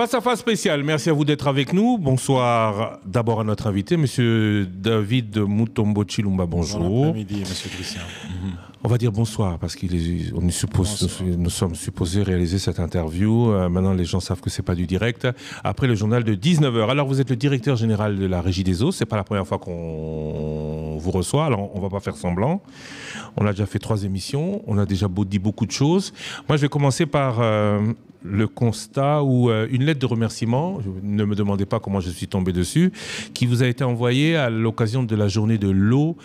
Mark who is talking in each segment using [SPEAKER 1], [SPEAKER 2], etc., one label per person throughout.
[SPEAKER 1] Face à face spécial, merci à vous d'être avec nous. Bonsoir d'abord à notre invité, Monsieur David Mutombo Chilumba, bonjour.
[SPEAKER 2] Bon après-midi, Monsieur Christian.
[SPEAKER 1] On va dire bonsoir parce nous sommes supposés réaliser cette interview. Maintenant, les gens savent que c'est pas du direct. Après le journal de 19h. Alors, vous êtes le directeur général de la Régie des eaux. C'est pas la première fois qu'on vous reçoit. Alors, on va pas faire semblant. On a déjà fait 3 émissions. On a déjà dit beaucoup de choses. Moi, je vais commencer par le constat ou une lettre de remerciement, ne me demandez pas comment je suis tombé dessus, qui vous a été envoyée à l'occasion de la journée de l'eau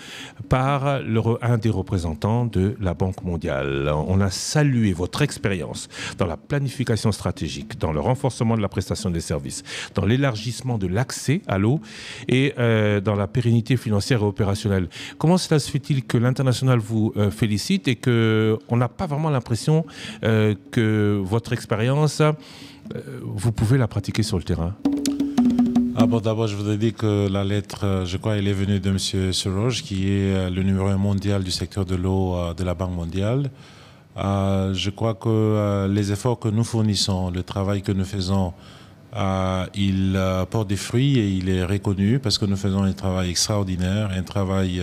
[SPEAKER 1] par un des représentants de la Banque mondiale. On a salué votre expérience dans la planification stratégique, dans le renforcement de la prestation des services, dans l'élargissement de l'accès à l'eau et dans la pérennité financière et opérationnelle. Comment cela se fait-il que l'international vous félicite et qu'on n'a pas vraiment l'impression que votre expérience vous pouvez la pratiquer sur le terrain?
[SPEAKER 2] D'abord, je voudrais dire que la lettre, je crois, elle est venue de M. Soros, qui est le numéro 1 mondial du secteur de l'eau de la Banque mondiale. Je crois que les efforts que nous fournissons, le travail que nous faisons, il porte des fruits et il est reconnu parce que nous faisons un travail extraordinaire, un travail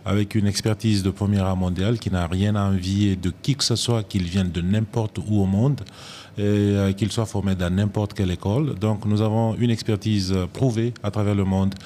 [SPEAKER 2] avec une expertise de premier rang mondial qui n'a rien à envier de qui que ce soit, qu'il vienne de n'importe où au monde et qu'il soit formé dans n'importe quelle école. Donc nous avons une expertise prouvée à travers le monde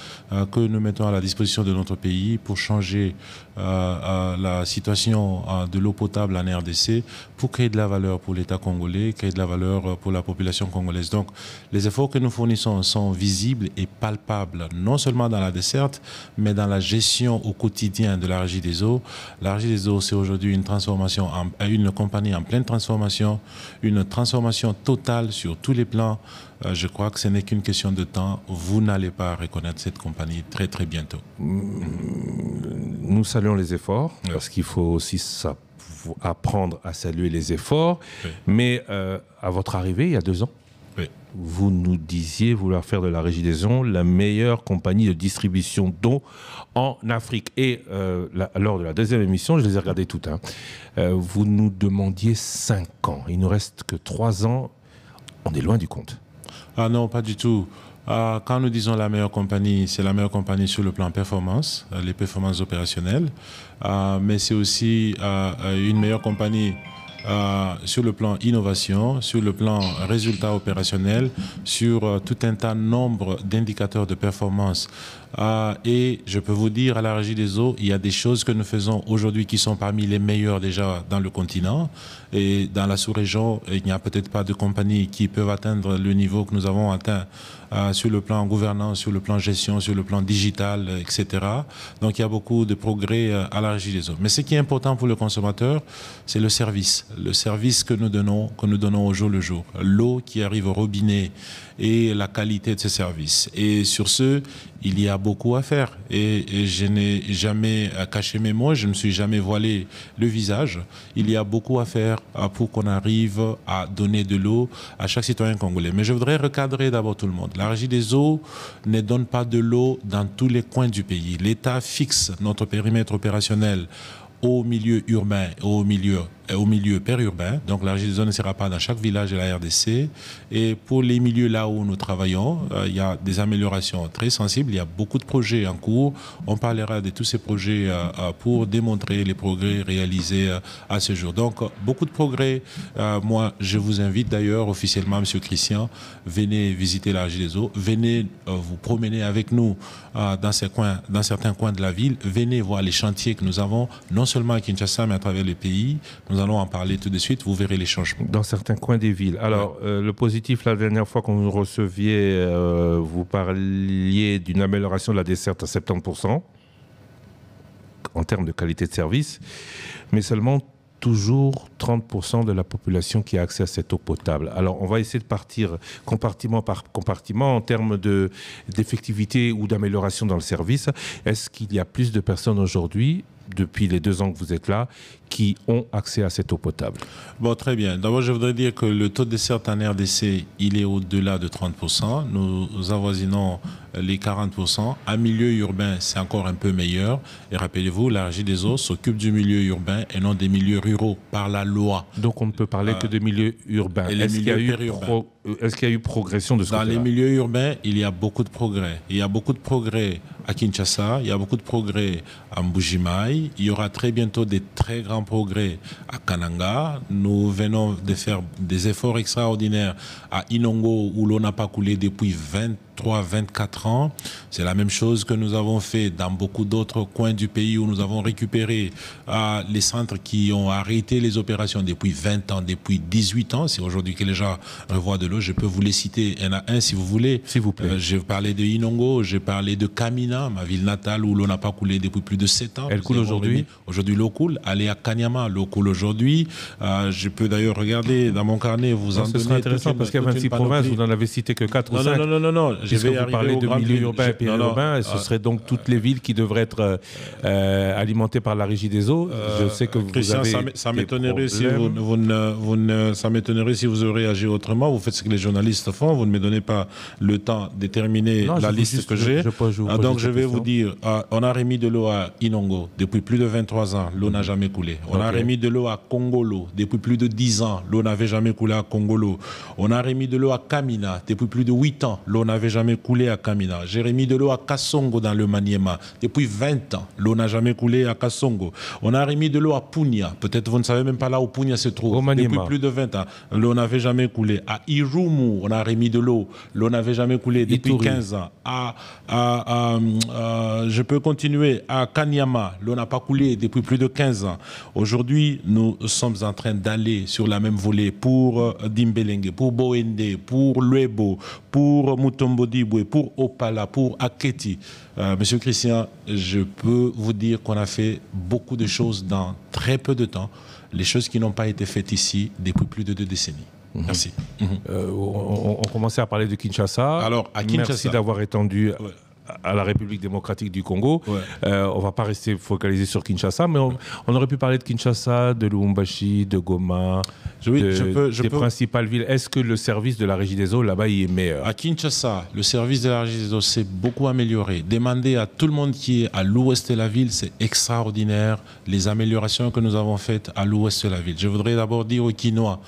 [SPEAKER 2] que nous mettons à la disposition de notre pays pour changer la situation de l'eau potable en RDC, pour créer de la valeur pour l'État congolais, créer de la valeur pour la population congolaise. Donc les efforts que nous fournissons sont visibles et palpables, non seulement dans la desserte, mais dans la gestion au quotidien de la Régie des eaux. La Régie des eaux, c'est aujourd'hui une transformation, une compagnie en pleine transformation, une transformation totale sur tous les plans. Je crois que ce n'est qu'une question de temps. Vous n'allez pas reconnaître cette compagnie très très bientôt.
[SPEAKER 1] Nous saluons les efforts, parce qu'il faut aussi apprendre à saluer les efforts. Oui. Mais à votre arrivée, il y a 2 ans, vous nous disiez vouloir faire de la Régie des eaux la meilleure compagnie de distribution d'eau en Afrique. Et lors de la 2e émission, je les ai regardées toutes, vous nous demandiez 5 ans. Il nous reste que 3 ans. On est loin du compte.
[SPEAKER 2] Ah non, pas du tout. Quand nous disons la meilleure compagnie, c'est la meilleure compagnie sur le plan performance, les performances opérationnelles, mais c'est aussi une meilleure compagnie sur le plan innovation, sur le plan résultat opérationnel, sur tout un nombre d'indicateurs de performance. Et je peux vous dire, à la Régie des eaux, il y a des choses que nous faisons aujourd'hui qui sont parmi les meilleures déjà dans le continent. Et dans la sous-région, il n'y a peut-être pas de compagnies qui peuvent atteindre le niveau que nous avons atteint sur le plan gouvernance, sur le plan gestion, sur le plan digital, etc. Donc il y a beaucoup de progrès à la Régie des eaux. Mais ce qui est important pour le consommateur, c'est le service que nous donnons au jour le jour. L'eau qui arrive au robinet et la qualité de ce service. Et sur ce, il y a beaucoup à faire. Et je n'ai jamais caché mes mots, je ne me suis jamais voilé le visage. Il y a beaucoup à faire pour qu'on arrive à donner de l'eau à chaque citoyen congolais. Mais je voudrais recadrer d'abord tout le monde. La Régie des eaux ne donne pas de l'eau dans tous les coins du pays. L'État fixe notre périmètre opérationnel au milieu urbain et au milieu périurbain. Donc la Régie des eaux ne sera pas dans chaque village de la RDC. Et pour les milieux là où nous travaillons, il y a des améliorations très sensibles. Il y a beaucoup de projets en cours. On parlera de tous ces projets pour démontrer les progrès réalisés à ce jour. Donc beaucoup de progrès. Moi, je vous invite d'ailleurs officiellement, Monsieur Christian, venez visiter la Régie des eaux. Venez vous promener avec nous dans certains coins de la ville. Venez voir les chantiers que nous avons, non seulement à Kinshasa, mais à travers le pays. Nous allons en parler tout de suite, vous verrez les changements.
[SPEAKER 1] Dans certains coins des villes. Alors, le positif, la dernière fois qu'on vous receviez, vous parliez d'une amélioration de la desserte à 70% en termes de qualité de service, mais seulement toujours 30% de la population qui a accès à cette eau potable. Alors, on va essayer de partir compartiment par compartiment en termes d'effectivité ou d'amélioration dans le service. Est-ce qu'il y a plus de personnes aujourd'hui, depuis les 2 ans que vous êtes là, qui ont accès à cette eau potable?
[SPEAKER 2] Bon, très bien. D'abord, je voudrais dire que le taux de desserte en RDC, il est au-delà de 30%. Nous avoisinons les 40%. En milieu urbain, c'est encore un peu meilleur. Et rappelez-vous, la Régie des eaux s'occupe du milieu urbain et non des milieux ruraux par la loi.
[SPEAKER 1] Donc on ne peut parler que de milieux urbains. Est-ce qu'il y a eu progression de ce côté-là?
[SPEAKER 2] Dans les milieux urbains, il y a beaucoup de progrès. Il y a beaucoup de progrès à Kinshasa, il y a beaucoup de progrès à Mbujimaï. Il y aura très bientôt des très grands progrès à Kananga. Nous venons de faire des efforts extraordinaires à Inongo où l'eau n'a pas coulé depuis 24 ans. C'est la même chose que nous avons fait dans beaucoup d'autres coins du pays où nous avons récupéré les centres qui ont arrêté les opérations depuis 20 ans, depuis 18 ans. C'est aujourd'hui que les gens revoient de l'eau. Je peux vous les citer un à un si vous voulez.
[SPEAKER 1] S'il vous plaît.
[SPEAKER 2] J'ai parlé de Inongo, j'ai parlé de Kamina, ma ville natale où l'eau n'a pas coulé depuis plus de 7 ans.
[SPEAKER 1] Elle coule aujourd'hui?
[SPEAKER 2] Aujourd'hui, l'eau coule. Allez à Kanyama, l'eau coule aujourd'hui. Je peux d'ailleurs regarder dans mon carnet, vous en donner.
[SPEAKER 1] Ce serait intéressant parce qu'il y a 26 provinces, vous n'en avez cité que 4 ou 5.
[SPEAKER 2] Non.
[SPEAKER 1] Vous parlez de milieu urbain et périurbain, et ce serait donc toutes les villes qui devraient être alimentées par la Régie des eaux. Je sais que vous
[SPEAKER 2] Christian,
[SPEAKER 1] avez
[SPEAKER 2] ça m'étonnerait ça m'étonnerait si vous aurez agi autrement. Vous faites ce que les journalistes font, vous ne me donnez pas le temps de déterminer la liste que j'ai. Donc je vais vous dire, on a remis de l'eau à Inongo depuis plus de 23 ans, l'eau n'a jamais coulé. On a remis de l'eau à Kongolo depuis plus de 10 ans, l'eau n'avait jamais coulé à Kongolo. On a remis de l'eau à Kamina depuis plus de 8 ans, l'eau n'avait jamais coulé à Kamina. J'ai remis de l'eau à Kassongo dans le Maniema. Depuis 20 ans, l'eau n'a jamais coulé à Kassongo. On a remis de l'eau à Punya. Peut-être vous ne savez même pas là où Punya se trouve. Depuis plus de 20 ans, l'eau n'avait jamais coulé. À Irumu, on a remis de l'eau. L'eau n'avait jamais coulé depuis 15 ans. Je peux continuer. À Kanyama, l'eau n'a pas coulé depuis plus de 15 ans. Aujourd'hui, nous sommes en train d'aller sur la même volée pour Dimbelenge, pour Boende, pour Luebo, pour Mutombodibwe, pour Opala, pour Aketi. Monsieur Christian, je peux vous dire qu'on a fait beaucoup de choses dans très peu de temps, les choses qui n'ont pas été faites ici depuis plus de 2 décennies. Merci.
[SPEAKER 1] On commençait à parler de Kinshasa.
[SPEAKER 2] Alors, à Kinshasa.
[SPEAKER 1] Merci d'avoir étendu à la République démocratique du Congo. On ne va pas rester focalisé sur Kinshasa, mais on aurait pu parler de Kinshasa, de Lubumbashi, de Goma, des principales villes. Est-ce que le service de la Régie des eaux, là-bas, il est meilleur?
[SPEAKER 2] À Kinshasa, le service de la Régie des eaux s'est beaucoup amélioré. Demandez à tout le monde qui est à l'ouest de la ville, c'est extraordinaire, les améliorations que nous avons faites à l'ouest de la ville. Je voudrais d'abord dire aux Kinois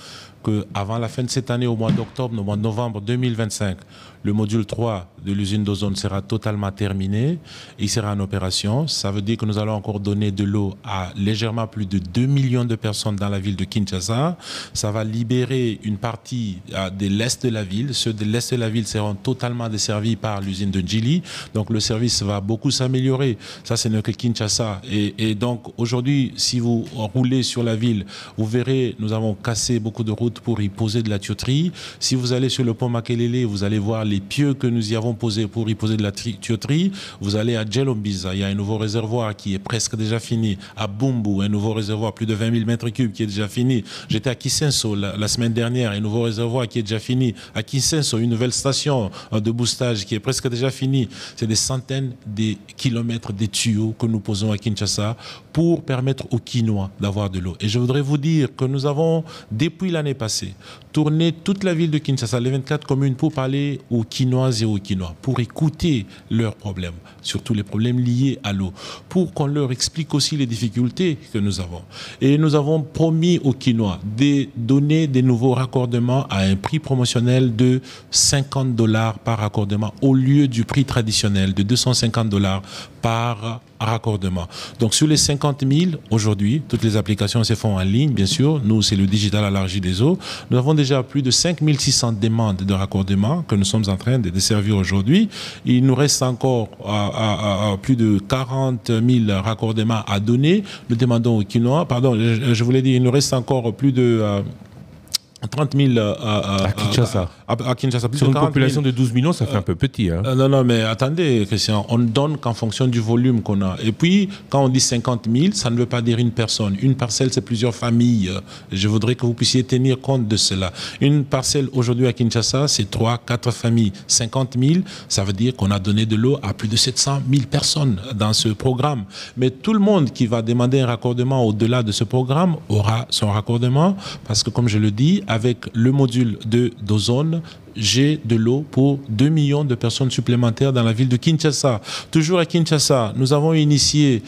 [SPEAKER 2] qu'avant la fin de cette année, au mois d'octobre, au mois de novembre 2025, le module 3 de l'usine d'Ozone sera totalement terminé. Il sera en opération. Ça veut dire que nous allons encore donner de l'eau à légèrement plus de 2 millions de personnes dans la ville de Kinshasa. Ça va libérer une partie de l'est de la ville. Ceux de l'est de la ville seront totalement desservis par l'usine de Njili. Donc le service va beaucoup s'améliorer. Ça, ce n'est que Kinshasa. Et donc aujourd'hui, si vous roulez sur la ville, vous verrez, nous avons cassé beaucoup de routes pour y poser de la tuyauterie. Si vous allez sur le pont Makelele, vous allez voir les pieux que nous y avons posés pour y poser de la tuyauterie. Vous allez à Djelombiza, il y a un nouveau réservoir qui est presque déjà fini. À Bumbu, un nouveau réservoir, plus de 20 000 mètres cubes qui est déjà fini. J'étais à Kisenso la semaine dernière, un nouveau réservoir qui est déjà fini. À Kisenso, une nouvelle station de boostage qui est presque déjà finie. C'est des centaines de kilomètres de tuyaux que nous posons à Kinshasa pour permettre aux Kinois d'avoir de l'eau. Et je voudrais vous dire que nous avons, depuis l'année passée, tourné toute la ville de Kinshasa, les 24 communes, pour parler aux Kinoises et aux Kinois, pour écouter leurs problèmes, surtout les problèmes liés à l'eau, pour qu'on leur explique aussi les difficultés que nous avons. Et nous avons promis aux Kinois de donner des nouveaux raccordements à un prix promotionnel de $50 par raccordement au lieu du prix traditionnel de $250 par raccordement. Donc sur les 50 000, aujourd'hui, toutes les applications se font en ligne, bien sûr. Nous, c'est le digital à la Régie des eaux. Nous avons déjà plus de 5 600 demandes de raccordement que nous sommes en train de desservir aujourd'hui. Il nous reste encore plus de 40 000 raccordements à donner. Nous demandons aux Kinois, pardon, je voulais dire, il nous reste encore plus de 30 000
[SPEAKER 1] à Kinshasa.
[SPEAKER 2] À Kinshasa.
[SPEAKER 1] Sur une population de 12 millions, ça fait un peu petit. Hein.
[SPEAKER 2] Non, mais attendez, Christian, on ne donne qu'en fonction du volume qu'on a. Et puis, quand on dit 50 000, ça ne veut pas dire une personne. Une parcelle, c'est plusieurs familles. Je voudrais que vous puissiez tenir compte de cela. Une parcelle, aujourd'hui à Kinshasa, c'est 3-4 familles. 50 000, ça veut dire qu'on a donné de l'eau à plus de 700 000 personnes dans ce programme. Mais tout le monde qui va demander un raccordement au-delà de ce programme aura son raccordement, parce que, comme je le dis, avec le module d'Ozone, j'ai de l'eau pour 2 millions de personnes supplémentaires dans la ville de Kinshasa. Toujours à Kinshasa, nous avons initié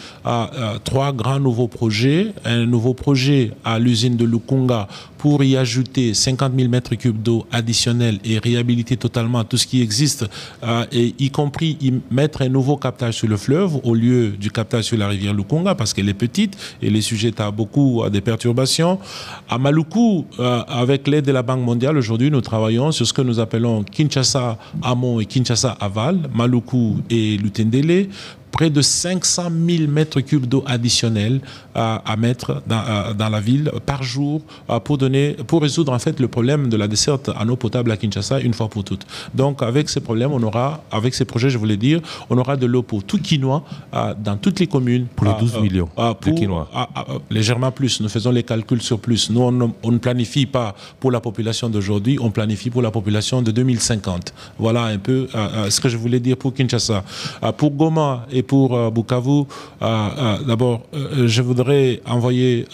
[SPEAKER 2] 3 grands nouveaux projets. Un nouveau projet à l'usine de Lukunga pour y ajouter 50 000 mètres cubes d'eau additionnels et réhabiliter totalement tout ce qui existe, et y compris y mettre un nouveau captage sur le fleuve au lieu du captage sur la rivière Lukunga parce qu'elle est petite et elle est sujette à beaucoup des perturbations. À Maluku, avec l'aide de la Banque mondiale, aujourd'hui, nous travaillons sur ce que nous appelons Kinshasa Amont et Kinshasa Aval, Maluku et Lutendele. Près de 500 000 mètres cubes d'eau additionnels à mettre dans la ville par jour pour résoudre en fait le problème de la desserte en eau potable à Kinshasa une fois pour toutes. Donc avec ces problèmes, avec ces projets, je voulais dire, on aura de l'eau pour tout Kinois dans toutes les communes.
[SPEAKER 1] Pour les 12 millions de Kinois.
[SPEAKER 2] Légèrement plus, nous faisons les calculs sur plus. Nous, on ne planifie pas pour la population d'aujourd'hui, on planifie pour la population de 2050. Voilà un peu ce que je voulais dire pour Kinshasa. Pour Goma et pour Bukavu, d'abord, je voudrais envoyer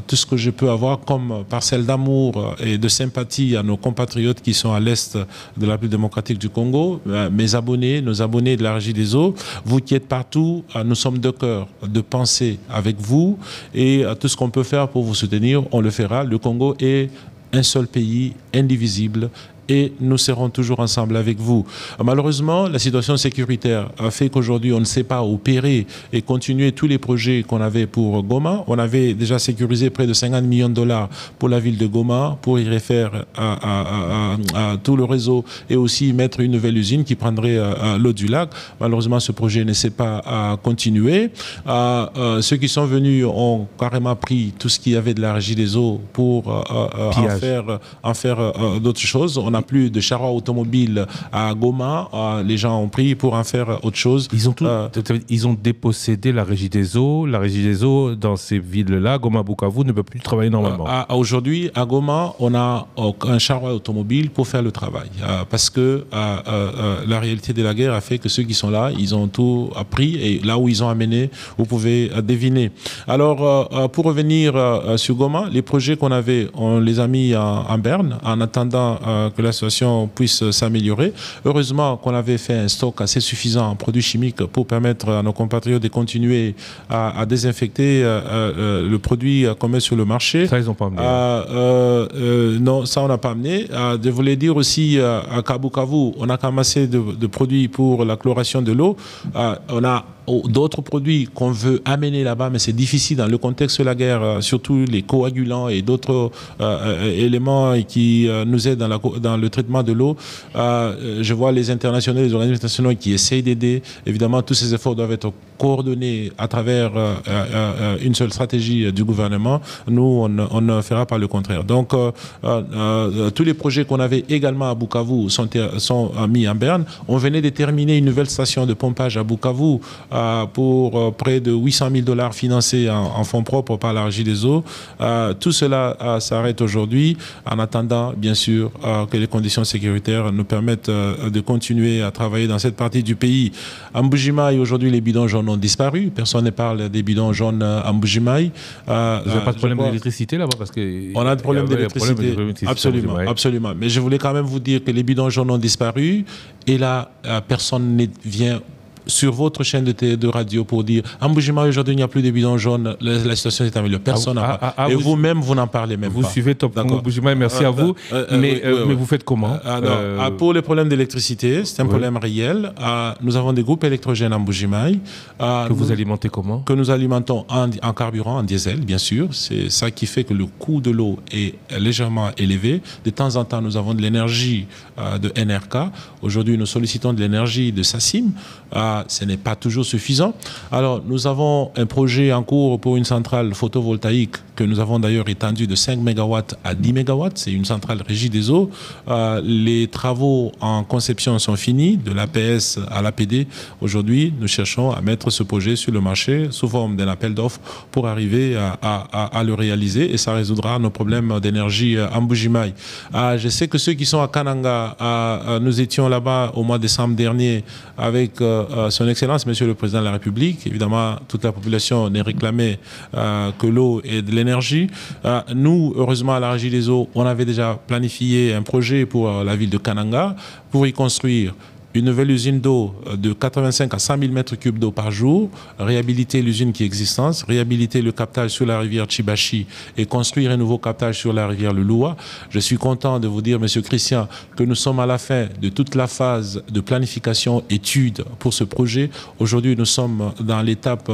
[SPEAKER 2] tout ce que je peux avoir comme parcelle d'amour et de sympathie à nos compatriotes qui sont à l'est de la République démocratique du Congo, mes abonnés, nos abonnés de la Régie des eaux, vous qui êtes partout, nous sommes de cœur, de pensée avec vous, et tout ce qu'on peut faire pour vous soutenir, on le fera. Le Congo est un seul pays, indivisible, et nous serons toujours ensemble avec vous. Malheureusement, la situation sécuritaire a fait qu'aujourd'hui, on ne sait pas opérer et continuer tous les projets qu'on avait pour Goma. On avait déjà sécurisé près de 50 millions de dollars pour la ville de Goma, pour y refaire à tout le réseau et aussi mettre une nouvelle usine qui prendrait l'eau du lac. Malheureusement, ce projet ne s'est pas continué. Ceux qui sont venus ont carrément pris tout ce qu'il y avait de la Régie des eaux pour en faire d'autres choses. On n'a plus de charroi automobile à Goma. Les gens ont pris pour en faire autre chose.
[SPEAKER 1] Ils ont dépossédé la Régie des eaux. La Régie des eaux, dans ces villes-là, Goma, Bukavu, ne peut plus travailler normalement.
[SPEAKER 2] Aujourd'hui, à Goma, on a un charroi automobile pour faire le travail. Parce que la réalité de la guerre a fait que ceux qui sont là, ils ont tout appris. Et là où ils ont amené, vous pouvez deviner. Alors, pour revenir sur Goma, les projets qu'on avait, on les a mis en berne en attendant que la situation puisse s'améliorer. Heureusement qu'on avait fait un stock assez suffisant en produits chimiques pour permettre à nos compatriotes de continuer à désinfecter le produit qu'on met sur le marché.
[SPEAKER 1] Ça, ils n'ont pas amené.
[SPEAKER 2] Non, ça, on n'a pas amené. Je voulais dire aussi à Bukavu, on a amassé de produits pour la chloration de l'eau. On a d'autres produits qu'on veut amener là-bas, mais c'est difficile dans le contexte de la guerre, surtout les coagulants et d'autres éléments qui nous aident dans le traitement de l'eau. Je vois les internationaux, les organismes internationaux qui essayent d'aider. Évidemment, tous ces efforts doivent être coordonnés à travers une seule stratégie du gouvernement. Nous, on ne fera pas le contraire. Donc, tous les projets qu'on avait également à Bukavu sont mis en berne. On venait de terminer une nouvelle station de pompage à Bukavu pour près de 800 000 $ financés en fonds propres par la Régie des eaux. Tout cela s'arrête aujourd'hui en attendant, bien sûr, que les conditions sécuritaires nous permettent de continuer à travailler dans cette partie du pays. À Mbujimaï, aujourd'hui, les bidons jaunes ont disparu. Personne ne parle des bidons jaunes à Mbujimaï.
[SPEAKER 1] Vous n'avez pas de problème d'électricité là-bas parce que
[SPEAKER 2] on a de problème d'électricité. Absolument, absolument. Mais je voulais quand même vous dire que les bidons jaunes ont disparu et là, personne ne vient sur votre chaîne de radio pour dire en Mbujimaï aujourd'hui il n'y a plus de bidons jaunes, la situation est améliorée. Personne n'a pas. Et vous-même, vous n'en parlez même
[SPEAKER 1] pas. Vous suivez Top Congo Mbujimaï, merci à vous. Mais vous faites comment
[SPEAKER 2] Pour les problèmes d'électricité, c'est un problème réel. Nous avons des groupes électrogènes en Mbujimaï.
[SPEAKER 1] Que vous alimentez comment?
[SPEAKER 2] Que nous alimentons en carburant, en diesel, bien sûr. C'est ça qui fait que le coût de l'eau est légèrement élevé. De temps en temps, nous avons de l'énergie de NRK. Aujourd'hui, nous sollicitons de l'énergie de SACIM. Ce n'est pas toujours suffisant. Alors, nous avons un projet en cours pour une centrale photovoltaïque que nous avons d'ailleurs étendu de 5 MW à 10 MW. C'est une centrale Régie des eaux. Les travaux en conception sont finis, de l'APS à l'APD. Aujourd'hui, nous cherchons à mettre ce projet sur le marché sous forme d'un appel d'offres pour arriver à le réaliser et ça résoudra nos problèmes d'énergie en Mbujimaï. Je sais que ceux qui sont à Kananga, nous étions là-bas au mois de décembre dernier avec Son Excellence, Monsieur le Président de la République. Évidemment, toute la population n'est réclamée que l'eau et de l'énergie l'énergie. Nous, heureusement, à la Régie des eaux, on avait déjà planifié un projet pour la ville de Kananga pour y construire une nouvelle usine d'eau de 85 à 100 000 mètres cubes d'eau par jour, réhabiliter l'usine qui est existante, réhabiliter le captage sur la rivière Chibachi et construire un nouveau captage sur la rivière Lulua. Je suis content de vous dire, Monsieur Christian, que nous sommes à la fin de toute la phase de planification, étude pour ce projet. Aujourd'hui, nous sommes dans l'étape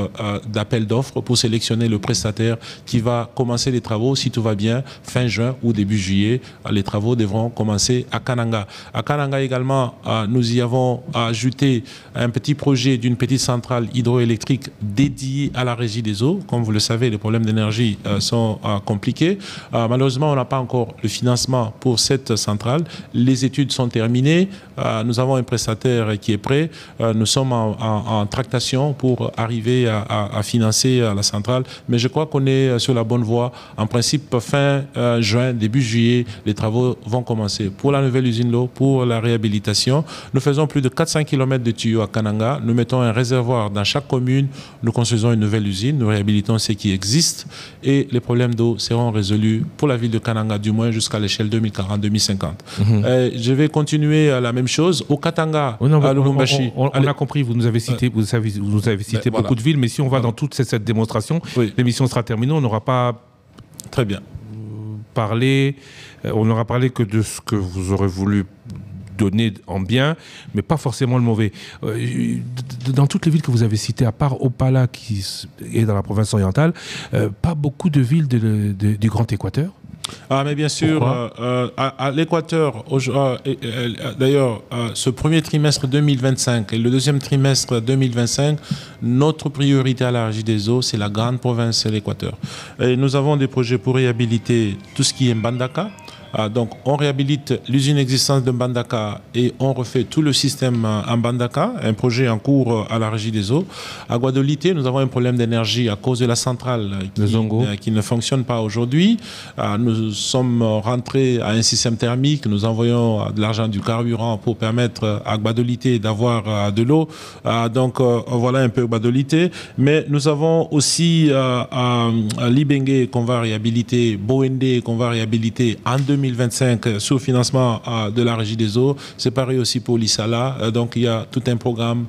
[SPEAKER 2] d'appel d'offres pour sélectionner le prestataire qui va commencer les travaux, si tout va bien, fin juin ou début juillet. Les travaux devront commencer à Kananga. À Kananga également, nous y avons ajouté un petit projet d'une petite centrale hydroélectrique dédiée à la Régie des eaux. Comme vous le savez, les problèmes d'énergie sont compliqués. Malheureusement, on n'a pas encore le financement pour cette centrale. Les études sont terminées. Nous avons un prestataire qui est prêt. Nous sommes en tractation pour arriver à financer la centrale. Mais je crois qu'on est sur la bonne voie. En principe, fin juin, début juillet, les travaux vont commencer. Pour la nouvelle usine d'eau, pour la réhabilitation, nous faisons plus de 400 km de tuyaux à Kananga. Nous mettons un réservoir dans chaque commune. Nous construisons une nouvelle usine. Nous réhabilitons ce qui existe. Et les problèmes d'eau seront résolus pour la ville de Kananga, du moins jusqu'à l'échelle 2040-2050. Je vais continuer la même chose. Au Katanga, à Lubumbashi.
[SPEAKER 1] On a compris, vous nous avez cité, vous avez cité beaucoup de villes, mais si on va dans toute cette démonstration, l'émission sera terminée, on n'aura pas
[SPEAKER 2] très bien
[SPEAKER 1] parlé, on n'aura parlé que de ce que vous aurez voulu donner en bien, mais pas forcément le mauvais. Dans toutes les villes que vous avez citées, à part Opala qui est dans la province orientale, pas beaucoup de villes du Grand Équateur?
[SPEAKER 2] Mais bien sûr, à l'Équateur, d'ailleurs, ce premier trimestre 2025 et le deuxième trimestre 2025, notre priorité à la Régie des eaux, c'est la grande province de l'Équateur. Et nous avons des projets pour réhabiliter tout ce qui est Mbandaka. Donc, on réhabilite l'usine existante de Mbandaka et on refait tout le système en Mbandaka, un projet en cours à la Régie des eaux. À Guadolité, nous avons un problème d'énergie à cause de la centrale qui ne fonctionne pas aujourd'hui. Nous sommes rentrés à un système thermique, nous envoyons de l'argent, du carburant pour permettre à Guadolité d'avoir de l'eau. Donc, voilà un peu Guadolité. Mais nous avons aussi Libengue qu'on va réhabiliter, Boende qu'on va réhabiliter en 2025 sous financement de la Régie des eaux. C'est pareil aussi pour l'Issala. Donc il y a tout un programme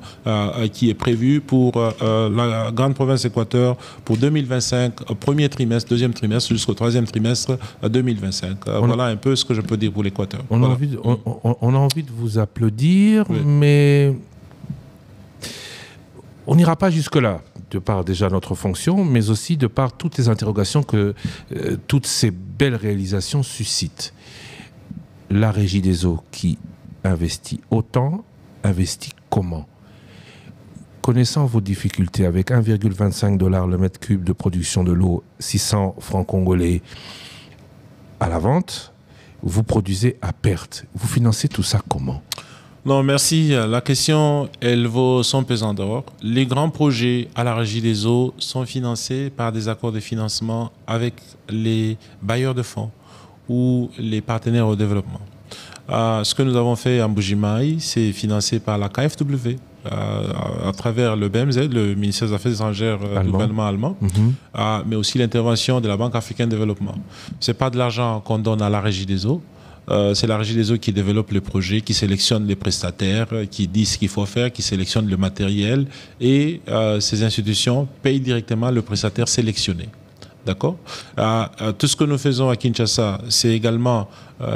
[SPEAKER 2] qui est prévu pour la grande province Équateur pour 2025, premier trimestre, deuxième trimestre jusqu'au troisième trimestre 2025. Voilà un peu ce que je peux dire pour l'Équateur.
[SPEAKER 1] On a envie de vous applaudir, mais on n'ira pas jusque-là, de par déjà notre fonction, mais aussi de par toutes les interrogations que toutes ces belles réalisations suscitent. La Régie des eaux qui investit autant, investit comment? Connaissant vos difficultés avec 1,25 $ le mètre cube de production de l'eau, 600 francs congolais à la vente, vous produisez à perte. Vous financez tout ça comment?
[SPEAKER 2] Non, merci. La question, elle vaut son pesant d'or. Les grands projets à la Régie des eaux sont financés par des accords de financement avec les bailleurs de fonds ou les partenaires au développement. Ce que nous avons fait en Bujimaï, c'est financé par la KfW à travers le BMZ, le ministère des Affaires étrangères du gouvernement allemand, mais aussi l'intervention de la Banque africaine de développement. Ce n'est pas de l'argent qu'on donne à la Régie des eaux. C'est la Régie des eaux qui développe les projets, qui sélectionne les prestataires, qui dit ce qu'il faut faire, qui sélectionne le matériel et ces institutions payent directement le prestataire sélectionné. D'accord ? Tout ce que nous faisons à Kinshasa, c'est également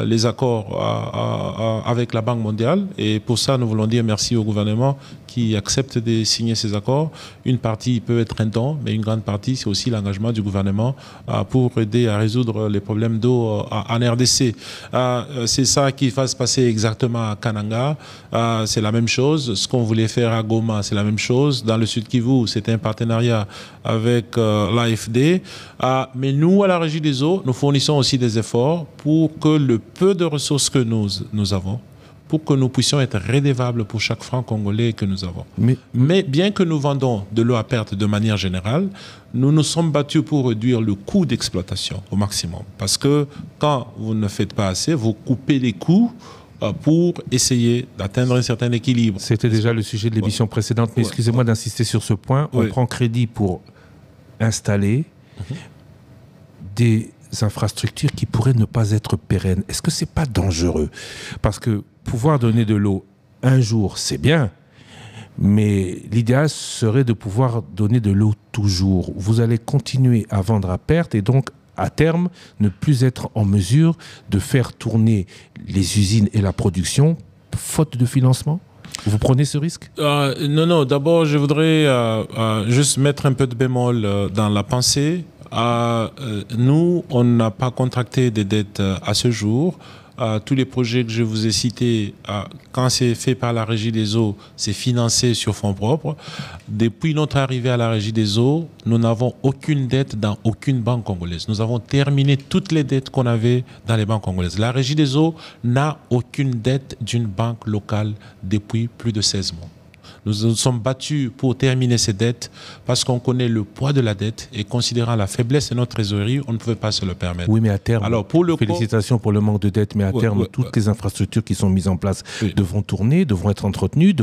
[SPEAKER 2] les accords avec la Banque mondiale et pour ça, nous voulons dire merci au gouvernement qui accepte de signer ces accords. Une partie peut être un don, mais une grande partie, c'est aussi l'engagement du gouvernement pour aider à résoudre les problèmes d'eau en RDC. C'est ça qui va se passer exactement à Kananga. C'est la même chose. Ce qu'on voulait faire à Goma, c'est la même chose. Dans le Sud Kivu, c'était un partenariat avec l'AFD. Mais nous, à la Régie des eaux, nous fournissons aussi des efforts pour que le peu de ressources que nous avons, pour que nous puissions être redevables pour chaque franc congolais que nous avons. Mais bien que nous vendons de l'eau à perte de manière générale, nous nous sommes battus pour réduire le coût d'exploitation au maximum. Parce que quand vous ne faites pas assez, vous coupez les coûts pour essayer d'atteindre un certain équilibre.
[SPEAKER 1] C'était déjà le sujet de l'émission précédente, mais excusez-moi d'insister sur ce point. On prend crédit pour installer, des infrastructures qui pourraient ne pas être pérennes. Est-ce que c'est pas dangereux? Parce que pouvoir donner de l'eau un jour, c'est bien, mais l'idéal serait de pouvoir donner de l'eau toujours. Vous allez continuer à vendre à perte et donc, à terme, ne plus être en mesure de faire tourner les usines et la production, faute de financement? Vous prenez ce risque?
[SPEAKER 2] Non. D'abord, je voudrais juste mettre un peu de bémol dans la pensée. Nous, on n'a pas contracté des dettes à ce jour. Tous les projets que je vous ai cités, quand c'est fait par la Régie des eaux, c'est financé sur fonds propres. Depuis notre arrivée à la Régie des eaux, nous n'avons aucune dette dans aucune banque congolaise. Nous avons terminé toutes les dettes qu'on avait dans les banques congolaises. La Régie des eaux n'a aucune dette d'une banque locale depuis plus de 16 mois. Nous nous sommes battus pour terminer ces dettes parce qu'on connaît le poids de la dette et considérant la faiblesse de notre trésorerie, on ne pouvait pas se le permettre.
[SPEAKER 1] Oui, mais à terme, alors félicitations pour le manque de dette, mais à terme, toutes les infrastructures qui sont mises en place devront tourner, devront être entretenues,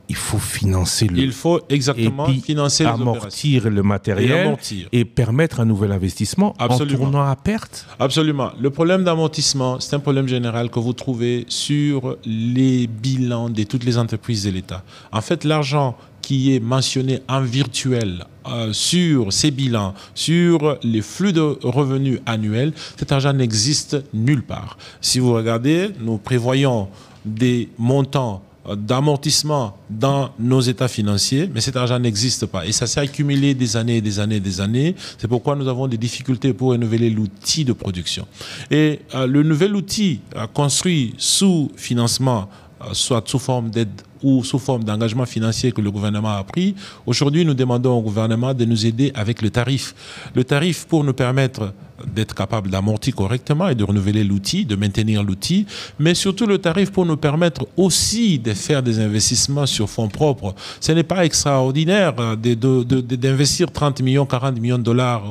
[SPEAKER 1] il faut financer
[SPEAKER 2] Il faut exactement financer les
[SPEAKER 1] amortir le matériel et permettre un nouvel investissement en tournant à perte.
[SPEAKER 2] Absolument. Le problème d'amortissement, c'est un problème général que vous trouvez sur les bilans de toutes les entreprises de l'État. En fait, l'argent qui est mentionné en virtuel sur ces bilans, sur les flux de revenus annuels, cet argent n'existe nulle part. Si vous regardez, nous prévoyons des montants d'amortissement dans nos états financiers, mais cet argent n'existe pas. Et ça s'est accumulé des années et des années et des années. C'est pourquoi nous avons des difficultés pour renouveler l'outil de production. Et le nouvel outil construit sous financement, soit sous forme d'aide ou sous forme d'engagement financier que le gouvernement a pris, aujourd'hui nous demandons au gouvernement de nous aider avec le tarif. Le tarif pour nous permettre d'être capable d'amortir correctement et de renouveler l'outil, de maintenir l'outil, mais surtout le tarif pour nous permettre aussi de faire des investissements sur fonds propres. Ce n'est pas extraordinaire d'investir 30 millions, 40 millions de dollars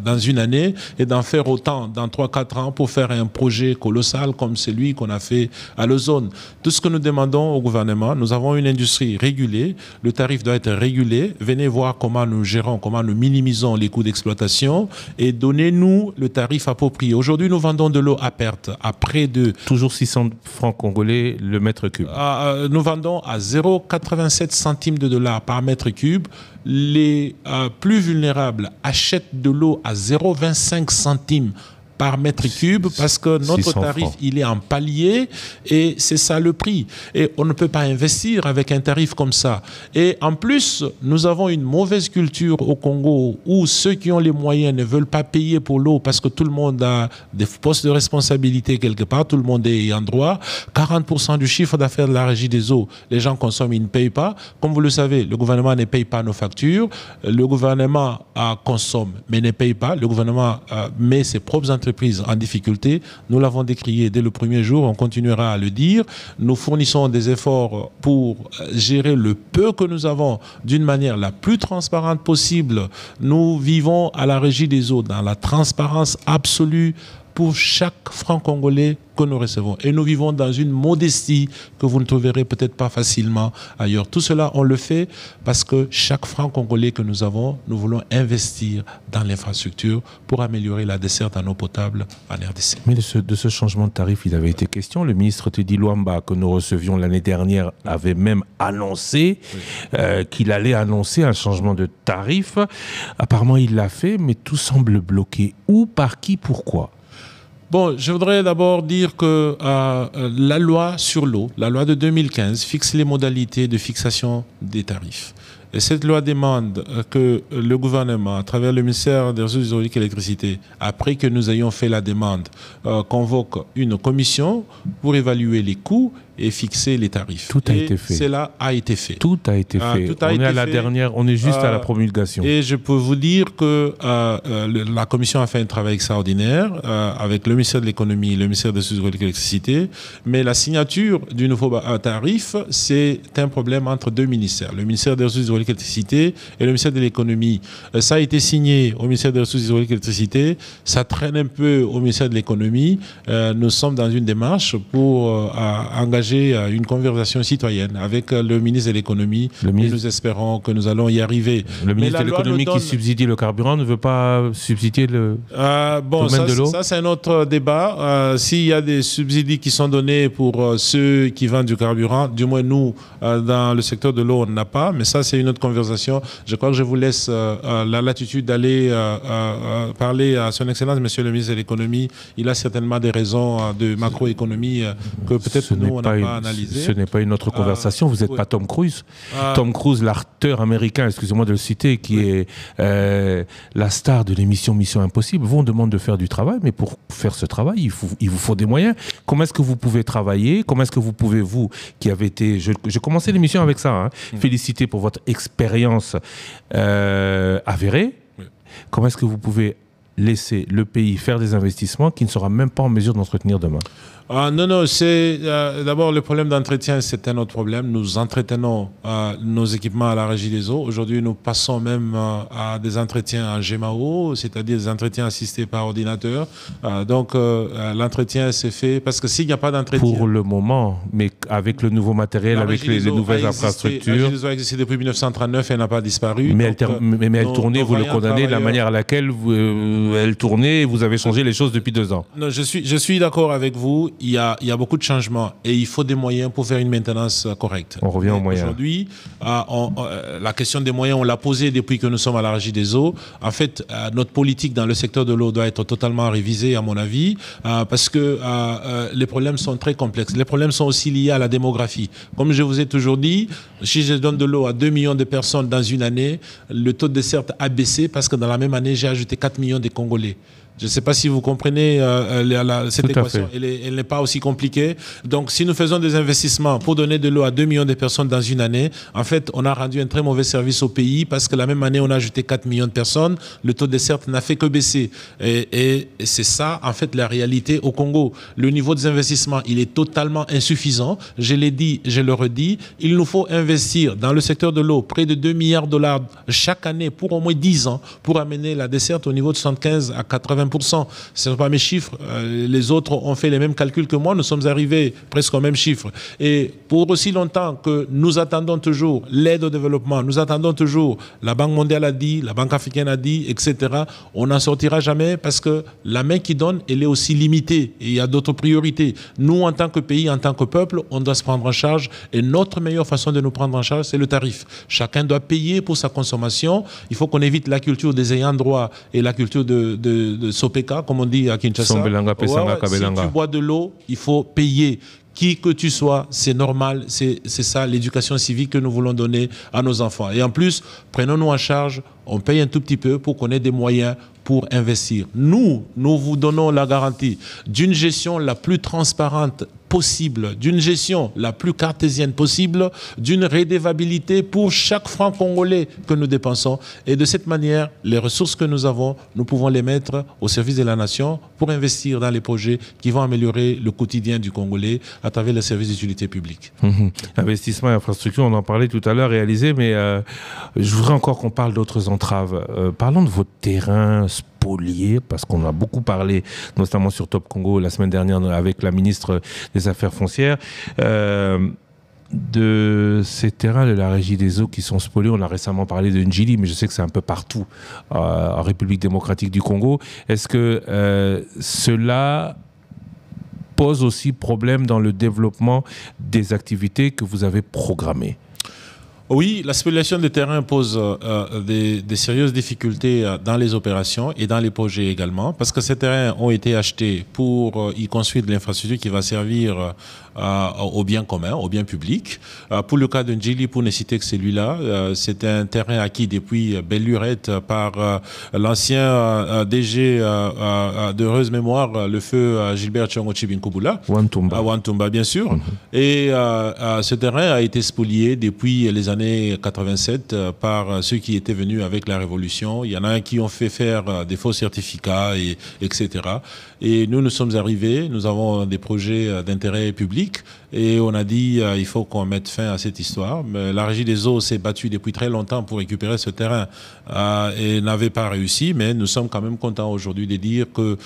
[SPEAKER 2] dans une année et d'en faire autant dans 3-4 ans pour faire un projet colossal comme celui qu'on a fait à l'Ozone. Tout ce que nous demandons au gouvernement, nous avons une industrie régulée, le tarif doit être régulé. Venez voir comment nous gérons, comment nous minimisons les coûts d'exploitation et donnez-nous le tarif approprié. Aujourd'hui, nous vendons de l'eau à perte, à près de...
[SPEAKER 1] Toujours 600 francs congolais le mètre cube.
[SPEAKER 2] Nous vendons à 0,87 centimes de dollars par mètre cube. Les plus vulnérables achètent de l'eau à 0,25 centimes par mètre cube parce que notre tarif, il est en palier et c'est ça le prix. Et on ne peut pas investir avec un tarif comme ça. Et en plus, nous avons une mauvaise culture au Congo où ceux qui ont les moyens ne veulent pas payer pour l'eau parce que tout le monde a des postes de responsabilité quelque part, tout le monde est en droit. 40% du chiffre d'affaires de la Régie des eaux, les gens consomment, ils ne payent pas. Comme vous le savez, le gouvernement ne paye pas nos factures. Le gouvernement consomme mais ne paye pas. Le gouvernement met ses propres entreprises en difficulté. Nous l'avons décrié dès le premier jour, on continuera à le dire. Nous fournissons des efforts pour gérer le peu que nous avons d'une manière la plus transparente possible. Nous vivons à la Régie des eaux dans la transparence absolue pour chaque franc congolais que nous recevons. Et nous vivons dans une modestie que vous ne trouverez peut-être pas facilement ailleurs. Tout cela, on le fait parce que chaque franc congolais que nous avons, nous voulons investir dans l'infrastructure pour améliorer la desserte en eau potable en RDC.
[SPEAKER 1] Mais de ce changement de tarif, il avait été question. Le ministre Teddy Luamba, que nous recevions l'année dernière, avait même annoncé qu'il allait annoncer un changement de tarif. Apparemment, il l'a fait, mais tout semble bloqué. Où, par qui, pourquoi ?
[SPEAKER 2] Bon, je voudrais d'abord dire que la loi sur l'eau, la loi de 2015, fixe les modalités de fixation des tarifs. Et cette loi demande que le gouvernement, à travers le ministère des Ressources hydrauliques et de l'électricité, après que nous ayons fait la demande, convoque une commission pour évaluer les coûts et fixer les tarifs.
[SPEAKER 1] Tout a été fait.
[SPEAKER 2] Cela a été fait.
[SPEAKER 1] Tout a été fait. On est à la dernière, on est juste à la promulgation.
[SPEAKER 2] Et je peux vous dire que la commission a fait un travail extraordinaire avec le ministère de l'économie, le ministère des Ressources hydrauliques et de l'électricité. Mais la signature du nouveau tarif, c'est un problème entre deux ministères. Le ministère des Ressources hydrauliques et de l'électricité et le ministère de l'économie. Ça a été signé au ministère des Ressources hydrauliques et de l'électricité. Ça traîne un peu au ministère de l'économie. Nous sommes dans une démarche pour engager engager une conversation citoyenne avec le ministre de l'économie et nous espérons que nous allons y arriver.
[SPEAKER 1] Le ministre de l'économie qui subsidie le carburant ne veut pas subsidier le domaine de l'eau?
[SPEAKER 2] Ça, c'est un autre débat. S'il y a des subsides qui sont donnés pour ceux qui vendent du carburant, du moins nous, dans le secteur de l'eau, on n'a pas, mais ça, c'est une autre conversation. Je crois que je vous laisse la latitude d'aller parler à son Excellence, Monsieur le ministre de l'économie. Il a certainement des raisons de macroéconomie que peut-être nous, on n'a pas analysées.
[SPEAKER 1] Ce n'est pas une autre conversation. Vous n'êtes pas Tom Cruise. Tom Cruise, l'acteur américain, excusez-moi de le citer, qui est la star de l'émission Mission Impossible. Vous, on demande de faire du travail, mais pour faire ce travail, il vous faut des moyens. Comment est-ce que vous pouvez travailler? Comment est-ce que vous pouvez, vous, qui avez été... Je commençais l'émission avec ça, hein, féliciter pour votre expérience avérée. Comment est-ce que vous pouvez laisser le pays faire des investissements qui ne sera même pas en mesure d'entretenir demain?
[SPEAKER 2] Non, c'est d'abord le problème d'entretien, c'est un autre problème. Nous entretenons nos équipements à la Régie des eaux. Aujourd'hui, nous passons même à des entretiens en GMAO, c'est-à-dire des entretiens assistés par ordinateur. Donc, l'entretien s'est fait parce que s'il n'y a pas d'entretien...
[SPEAKER 1] Pour le moment, mais avec le nouveau matériel, avec les nouvelles infrastructures... La
[SPEAKER 2] Régie des eaux a existé depuis 1939, elle n'a pas disparu.
[SPEAKER 1] Mais elle tournait, vous le condamnez de la manière à laquelle elle tournait, vous avez changé les choses depuis 2 ans.
[SPEAKER 2] Non, je suis d'accord avec vous. Il y a beaucoup de changements et il faut des moyens pour faire une maintenance correcte.
[SPEAKER 1] On revient aux moyens.
[SPEAKER 2] Aujourd'hui, la question des moyens, on l'a posée depuis que nous sommes à la Régie des eaux. En fait, notre politique dans le secteur de l'eau doit être totalement révisée, à mon avis, parce que les problèmes sont très complexes. Les problèmes sont aussi liés à la démographie. Comme je vous ai toujours dit, si je donne de l'eau à 2 millions de personnes dans une année, le taux de desserte a baissé parce que dans la même année, j'ai ajouté 4 millions de Congolais. Je ne sais pas si vous comprenez cette équation, elle n'est pas aussi compliquée. Donc, si nous faisons des investissements pour donner de l'eau à 2 millions de personnes dans une année, en fait, on a rendu un très mauvais service au pays parce que la même année, on a ajouté 4 millions de personnes. Le taux de desserte n'a fait que baisser. Et c'est ça, en fait, la réalité au Congo. Le niveau des investissements, il est totalement insuffisant. Je l'ai dit, je le redis. Il nous faut investir dans le secteur de l'eau près de 2 milliards de dollars chaque année pour au moins 10 ans pour amener la desserte au niveau de 75 à 80%. Ce ne sont pas mes chiffres. Les autres ont fait les mêmes calculs que moi. Nous sommes arrivés presque au même chiffre. Et pour aussi longtemps que nous attendons toujours l'aide au développement, nous attendons toujours, la Banque mondiale a dit, la Banque africaine a dit, etc., on n'en sortira jamais parce que la main qui donne, elle est aussi limitée. Et il y a d'autres priorités. Nous, en tant que pays, en tant que peuple, on doit se prendre en charge. Et notre meilleure façon de nous prendre en charge, c'est le tarif. Chacun doit payer pour sa consommation. Il faut qu'on évite la culture des ayants droit et la culture de Sopeka, comme on dit à Kinshasa. Si tu bois de l'eau, il faut payer. Qui que tu sois, c'est normal, c'est ça l'éducation civique que nous voulons donner à nos enfants. Et en plus, prenons-nous en charge, on paye un tout petit peu pour qu'on ait des moyens pour investir. Nous vous donnons la garantie d'une gestion la plus transparente possible, d'une gestion la plus cartésienne possible, d'une redevabilité pour chaque franc congolais que nous dépensons. Et de cette manière, les ressources que nous avons, nous pouvons les mettre au service de la nation pour investir dans les projets qui vont améliorer le quotidien du Congolais à travers les services d'utilité publique.
[SPEAKER 1] Investissement et infrastructure, on en parlait tout à l'heure, réalisé, mais je voudrais encore qu'on parle d'autres entraves. Parlons de votre terrain spolié, parce qu'on a beaucoup parlé, notamment sur Top Congo la semaine dernière avec la ministre des Affaires foncières, de ces terrains de la Régie des eaux qui sont spoliés. On a récemment parlé de Njili, mais je sais que c'est un peu partout en République démocratique du Congo. Est-ce que cela pose aussi problème dans le développement des activités que vous avez programmées?
[SPEAKER 2] Oui, la spoliation des terrains pose des sérieuses difficultés dans les opérations et dans les projets également, parce que ces terrains ont été achetés pour y construire de l'infrastructure qui va servir au bien commun, au bien public. Pour le cas de Njili, pour ne citer que celui-là, c'est un terrain acquis depuis belle lurette par l'ancien DG d'heureuse mémoire, le feu Gilbert Tchongo Chibinkouboula.
[SPEAKER 1] Wantumba.
[SPEAKER 2] Wantumba, bien sûr. Et ce terrain a été spolié depuis les années années 87 par ceux qui étaient venus avec la Révolution. Il y en a qui ont fait faire des faux certificats, etc. Et nous sommes arrivés, nous avons des projets d'intérêt public et on a dit il faut qu'on mette fin à cette histoire. Mais la Régie des eaux s'est battue depuis très longtemps pour récupérer ce terrain et n'avait pas réussi, mais nous sommes quand même contents aujourd'hui de dire que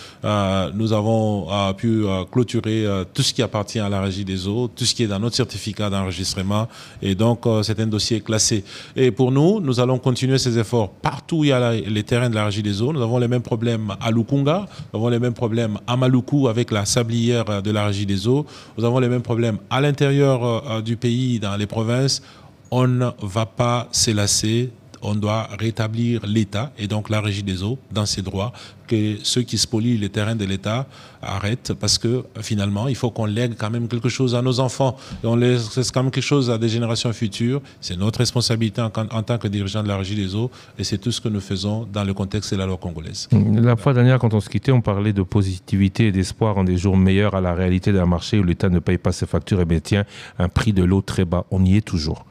[SPEAKER 2] nous avons pu clôturer tout ce qui appartient à la Régie des eaux, tout ce qui est dans notre certificat d'enregistrement, et donc c'est un dossier classé. Et pour nous, nous allons continuer ces efforts partout où il y a les terrains de la Régie des eaux. Nous avons les mêmes problèmes à Lukunga, nous avons les mêmes problèmes à Maluku avec la sablière de la Régie des eaux, nous avons les mêmes problèmes à l'intérieur du pays, dans les provinces. On ne va pas s'élasser. On doit rétablir l'État et donc la Régie des eaux dans ses droits, que ceux qui spolient les terrains de l'État arrêtent, parce que finalement, il faut qu'on lègue quand même quelque chose à nos enfants. Et on laisse quand même quelque chose à des générations futures. C'est notre responsabilité en tant que dirigeant de la Régie des eaux et c'est tout ce que nous faisons dans le contexte de la loi congolaise.
[SPEAKER 1] La fois dernière, quand on se quittait, on parlait de positivité et d'espoir en des jours meilleurs à la réalité d'un marché où l'État ne paye pas ses factures et maintient un prix de l'eau très bas. On y est toujours.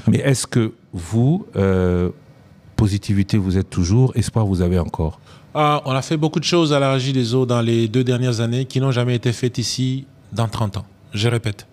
[SPEAKER 1] Mais est-ce que vous, positivité, vous êtes toujours, espoir, vous avez encore?
[SPEAKER 2] On a fait beaucoup de choses à la Régie des eaux dans les 2 dernières années qui n'ont jamais été faites ici dans 30 ans. Je répète,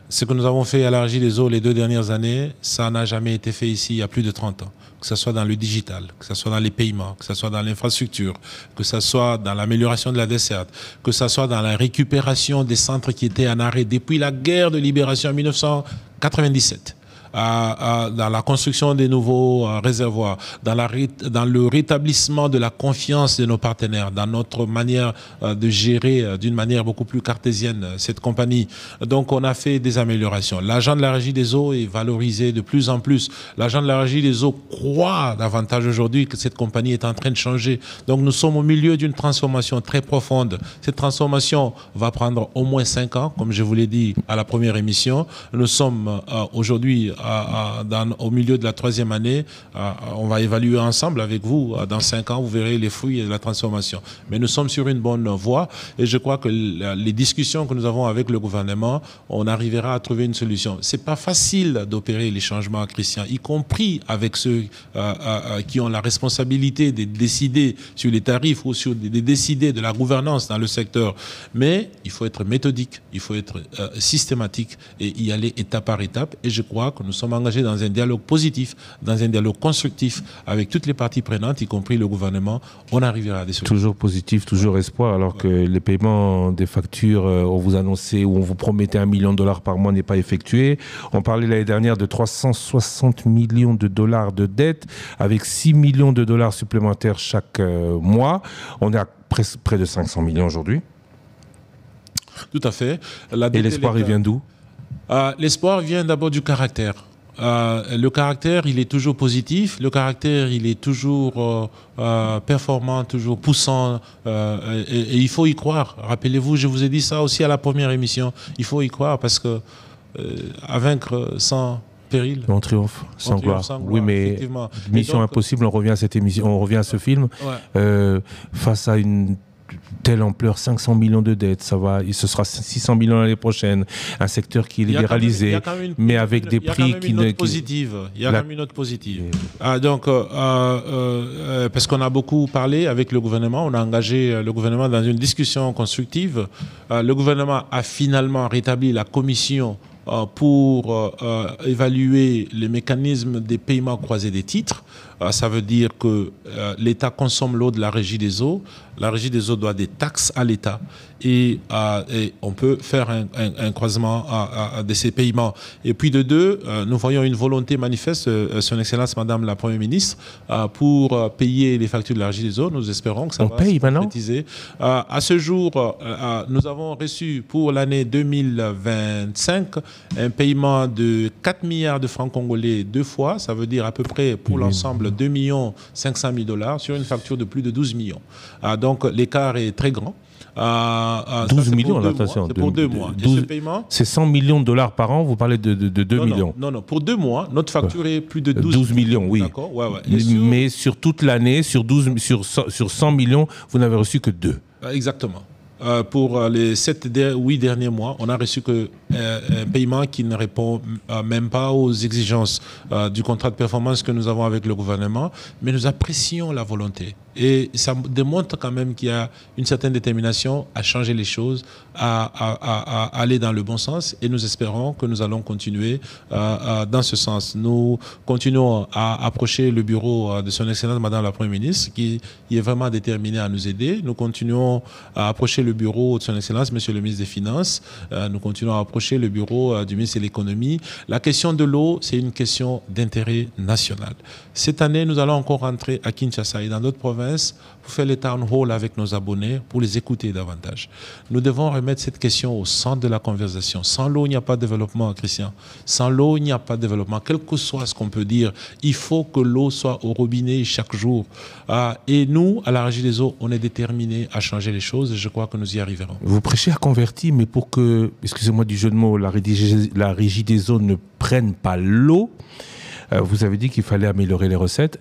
[SPEAKER 2] ce que nous avons fait à la Régie des eaux les 2 dernières années, ça n'a jamais été fait ici il y a plus de 30 ans. Que ce soit dans le digital, que ce soit dans les paiements, que ce soit dans l'infrastructure, que ce soit dans l'amélioration de la desserte, que ce soit dans la récupération des centres qui étaient en arrêt depuis la guerre de libération en 1997. Dans la construction des nouveaux réservoirs, dans le rétablissement de la confiance de nos partenaires, dans notre manière de gérer d'une manière beaucoup plus cartésienne cette compagnie. Donc on a fait des améliorations. L'agent de la Régie des eaux est valorisé de plus en plus. L'agent de la Régie des eaux croit davantage aujourd'hui que cette compagnie est en train de changer. Donc nous sommes au milieu d'une transformation très profonde. Cette transformation va prendre au moins 5 ans, comme je vous l'ai dit à la première émission. Nous sommes aujourd'hui au milieu de la 3e année. On va évaluer ensemble avec vous. Dans 5 ans, vous verrez les fruits de la transformation. Mais nous sommes sur une bonne voie et je crois que les discussions que nous avons avec le gouvernement, on arrivera à trouver une solution. C'est pas facile d'opérer les changements, Christian, y compris avec ceux qui ont la responsabilité de décider sur les tarifs ou de décider de la gouvernance dans le secteur. Mais il faut être méthodique, il faut être systématique et y aller étape par étape. Et je crois que nous sommes engagés dans un dialogue positif, dans un dialogue constructif avec toutes les parties prenantes, y compris le gouvernement. On arrivera à des solutions.
[SPEAKER 1] Toujours positif, toujours espoir, alors que les paiements des factures, on vous annonçait ou on vous promettait $1 million par mois n'est pas effectué. On parlait l'année dernière de 360 millions de dollars de dettes, avec 6 millions de dollars supplémentaires chaque mois. On est à près de 500 millions aujourd'hui.
[SPEAKER 2] Tout à fait.
[SPEAKER 1] Et l'espoir, il vient d'où?
[SPEAKER 2] L'espoir vient d'abord du caractère. Le caractère, il est toujours positif. Le caractère, il est toujours performant, toujours poussant. Et il faut y croire. Rappelez-vous, je vous ai dit ça aussi à la première émission. Il faut y croire parce que à vaincre sans péril.
[SPEAKER 1] On triomphe sans gloire. Oui, mais Mission Impossible, on revient à cette émission, on revient à ce film. Ouais. Face à une telle ampleur, 500 millions de dettes, ça va, ce sera 600 millions l'année prochaine, un secteur qui est libéralisé, mais avec des prix qui ne...
[SPEAKER 2] Il y a quand même une note positive. Donc, parce qu'on a beaucoup parlé avec le gouvernement, on a engagé le gouvernement dans une discussion constructive. Le gouvernement a finalement rétabli la commission pour évaluer les mécanismes des paiements croisés des titres. Ça veut dire que l'État consomme l'eau de la Régie des eaux. La Régie des eaux doit des taxes à l'État et on peut faire un croisement de ces paiements. Et puis de deux, nous voyons une volonté manifeste, Son Excellence Madame la Première ministre, pour payer les factures de la Régie des eaux. Nous espérons que ça va se concrétiser. À ce jour, nous avons reçu pour l'année 2025 un paiement de 4 milliards de francs congolais 2 fois. Ça veut dire à peu près pour l'ensemble 2 500 000 dollars sur une facture de plus de 12 millions. Donc l'écart est très grand.
[SPEAKER 1] 12 millions, attention.
[SPEAKER 2] C'est pour 2 mois.
[SPEAKER 1] 12, et ce paiement, c'est 100 millions de dollars par an, vous parlez de 2 millions.
[SPEAKER 2] Non, pour 2 mois, notre facture est plus de 12
[SPEAKER 1] millions. Oui.
[SPEAKER 2] D'accord, ouais.
[SPEAKER 1] Mais sur toute l'année, sur 100 millions, vous n'avez reçu que 2.
[SPEAKER 2] Exactement. Pour les 8 derniers mois, on n'a reçu que un paiement qui ne répond même pas aux exigences du contrat de performance que nous avons avec le gouvernement, mais nous apprécions la volonté. Et ça démontre quand même qu'il y a une certaine détermination à changer les choses, à aller dans le bon sens. Et nous espérons que nous allons continuer dans ce sens. Nous continuons à approcher le bureau de son Excellence Madame la Première ministre, qui est vraiment déterminée à nous aider. Nous continuons à approcher le bureau de son Excellence Monsieur le ministre des Finances. Nous continuons à approcher le bureau du ministre de l'Économie. La question de l'eau, c'est une question d'intérêt national. Cette année, nous allons encore rentrer à Kinshasa et dans d'autres provinces pour faire les town hall avec nos abonnés, pour les écouter davantage. Nous devons remettre cette question au centre de la conversation. Sans l'eau, il n'y a pas de développement, Christian. Sans l'eau, il n'y a pas de développement. Quel que soit ce qu'on peut dire, il faut que l'eau soit au robinet chaque jour. Et nous, à la Régie des eaux, on est déterminés à changer les choses et je crois que nous y arriverons.
[SPEAKER 1] Vous prêchez à convertir, mais pour que, excusez-moi du jeu de mots, la Régie des eaux ne prenne pas l'eau, vous avez dit qu'il fallait améliorer les recettes.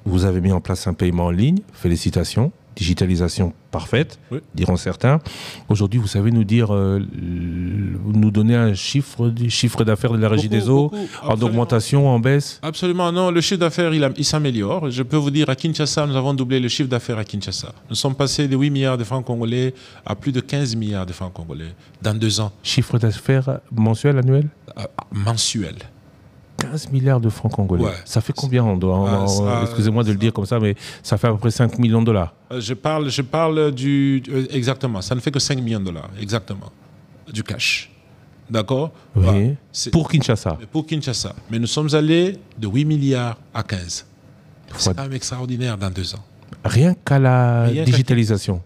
[SPEAKER 1] Vous avez mis en place un paiement en ligne, félicitations, digitalisation parfaite, oui, diront certains. Aujourd'hui, vous savez nous dire, nous donner un chiffre d'affaires de la Régie des eaux, en augmentation, en baisse?
[SPEAKER 2] Absolument non, le chiffre d'affaires, il s'améliore. Je peux vous dire, à Kinshasa, nous avons doublé le chiffre d'affaires à Kinshasa. Nous sommes passés de 8 milliards de francs congolais à plus de 15 milliards de francs congolais dans 2 ans.
[SPEAKER 1] Chiffre d'affaires mensuel, annuel?
[SPEAKER 2] Mensuel.
[SPEAKER 1] 15 milliards de francs congolais. Ouais. Ça fait combien excusez-moi de le dire comme ça, mais ça fait à peu près 5 millions de dollars.
[SPEAKER 2] Je parle du... exactement, ça ne fait que 5 millions de dollars, exactement, du cash. D'accord?
[SPEAKER 1] Oui. Ouais, pour Kinshasa.
[SPEAKER 2] Pour Kinshasa. Mais nous sommes allés de 8 milliards à 15. C'est quand même extraordinaire dans 2 ans.
[SPEAKER 1] Rien qu'à la digitalisation.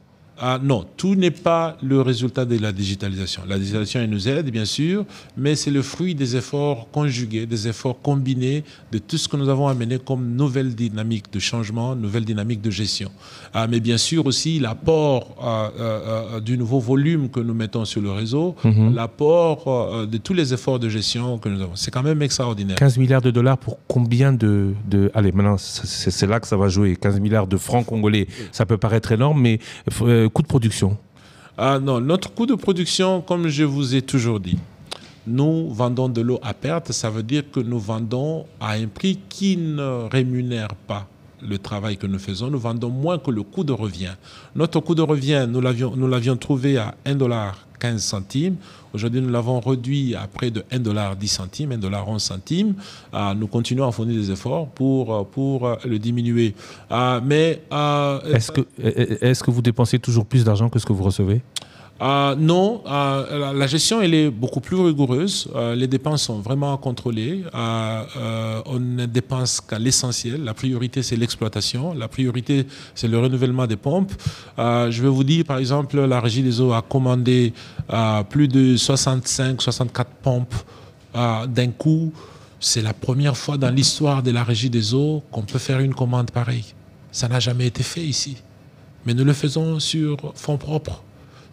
[SPEAKER 2] Non, tout n'est pas le résultat de la digitalisation. La digitalisation, elle nous aide, bien sûr, mais c'est le fruit des efforts conjugués, des efforts combinés de tout ce que nous avons amené comme nouvelle dynamique de changement, nouvelle dynamique de gestion. Mais bien sûr aussi l'apport du nouveau volume que nous mettons sur le réseau, l'apport de tous les efforts de gestion que nous avons. C'est quand même extraordinaire.
[SPEAKER 1] 15 milliards de dollars pour combien de... Allez, maintenant, c'est là que ça va jouer. 15 milliards de francs congolais, ça peut paraître énorme, mais... coût de production?
[SPEAKER 2] Non, notre coût de production, comme je vous ai toujours dit, nous vendons de l'eau à perte. Ça veut dire que nous vendons à un prix qui ne rémunère pas le travail que nous faisons. Nous vendons moins que le coût de revient. Notre coût de revient, nous l'avions trouvé à 1,15 $. Aujourd'hui, nous l'avons réduit à près de 1,10 $, 1,11 $. Nous continuons à fournir des efforts pour le diminuer.
[SPEAKER 1] Est-ce que vous dépensez toujours plus d'argent que ce que vous recevez?
[SPEAKER 2] Non, la gestion elle est beaucoup plus rigoureuse. Les dépenses sont vraiment contrôlées. On ne dépense qu'à l'essentiel. La priorité, c'est l'exploitation. La priorité, c'est le renouvellement des pompes. Je vais vous dire, par exemple, la Régie des eaux a commandé plus de 65-64 pompes d'un coup. C'est la première fois dans l'histoire de la Régie des eaux qu'on peut faire une commande pareille. Ça n'a jamais été fait ici. Mais nous le faisons sur fonds propres.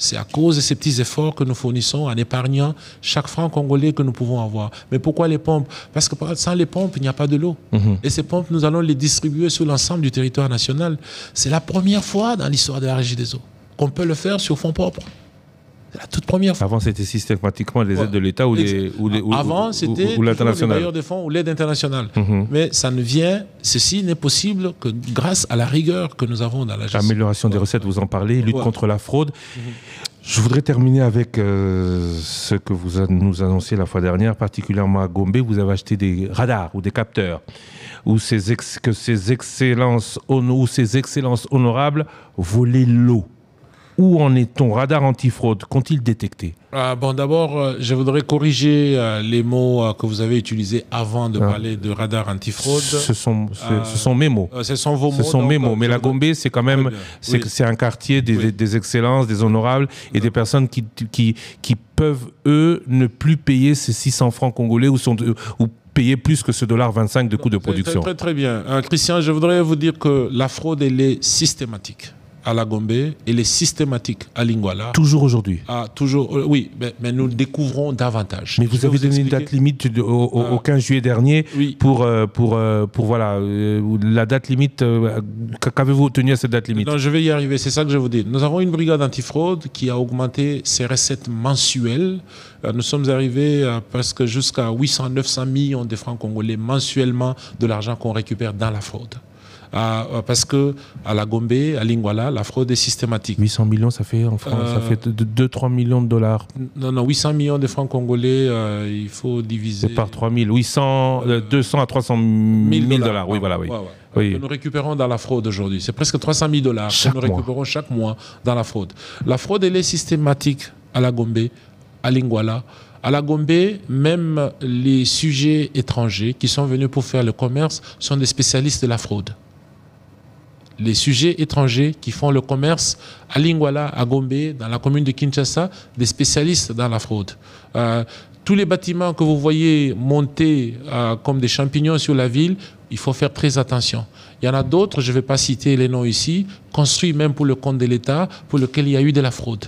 [SPEAKER 2] C'est à cause de ces petits efforts que nous fournissons en épargnant chaque franc congolais que nous pouvons avoir. Mais pourquoi les pompes? Parce que sans les pompes, il n'y a pas de l'eau. Et ces pompes, nous allons les distribuer sur l'ensemble du territoire national. C'est la première fois dans l'histoire de la Régie des eaux qu'on peut le faire sur fonds propres. C'est la toute première fois.
[SPEAKER 1] Avant, c'était systématiquement les aides de l'État ou
[SPEAKER 2] l'international. Bailleurs de fonds ou l'aide internationale. Mais ceci n'est possible que grâce à la rigueur que nous avons dans la gestion.
[SPEAKER 1] Amélioration des recettes, vous en parlez, lutte contre la fraude. Je voudrais terminer avec ce que vous nous annonciez la fois dernière, particulièrement à Gombe. Vous avez acheté des radars ou des capteurs où ces excellences honorables volaient l'eau. Où en est-on? Radar antifraude, qu'ont-ils détecté?
[SPEAKER 2] D'abord, je voudrais corriger les mots que vous avez utilisés avant de parler de radar antifraude.
[SPEAKER 1] Ce sont mes mots.
[SPEAKER 2] Ce sont vos mots.
[SPEAKER 1] Ce sont mes mots. Mais la Gombe, c'est quand même c'est un quartier des excellences, des honorables et des personnes qui peuvent, eux, ne plus payer ces 600 francs congolais ou payer plus que ce $1,25 de coût de production.
[SPEAKER 2] Très bien. Christian, je voudrais vous dire que la fraude, elle est systématique. à la Gombe, elle est systématique à Lingwala.
[SPEAKER 1] Toujours aujourd'hui?
[SPEAKER 2] Toujours, oui, mais nous découvrons davantage.
[SPEAKER 1] Mais vous avez donné une date limite au 15 juillet dernier pour voilà, la date limite. Qu'avez-vous obtenu à cette date limite?
[SPEAKER 2] Non, je vais y arriver, c'est ça que je vous dis. Nous avons une brigade antifraude qui a augmenté ses recettes mensuelles. Nous sommes arrivés à presque jusqu'à 800-900 millions de francs congolais mensuellement de l'argent qu'on récupère dans la fraude. Parce que à la Gombe, à Lingwala, la fraude est systématique.
[SPEAKER 1] 800 millions, ça fait en France, ça fait 2-3 millions de dollars.
[SPEAKER 2] Non, 800 millions de francs congolais, il faut diviser.
[SPEAKER 1] Par 3000, 200 à 300 000 dollars. Oui, voilà, oui. Oui.
[SPEAKER 2] Que nous récupérons dans la fraude aujourd'hui. C'est presque 300 000 dollars que nous récupérons chaque mois dans la fraude. La fraude, elle est systématique à la Gombe, à Lingwala. À la Gombe, même les sujets étrangers qui sont venus pour faire le commerce sont des spécialistes de la fraude. Les sujets étrangers qui font le commerce à Lingwala, à Gombe, dans la commune de Kinshasa, des spécialistes dans la fraude. Tous les bâtiments que vous voyez monter comme des champignons sur la ville, il faut faire très attention. Il y en a d'autres, je ne vais pas citer les noms ici, construits même pour le compte de l'État, pour lequel il y a eu de la fraude.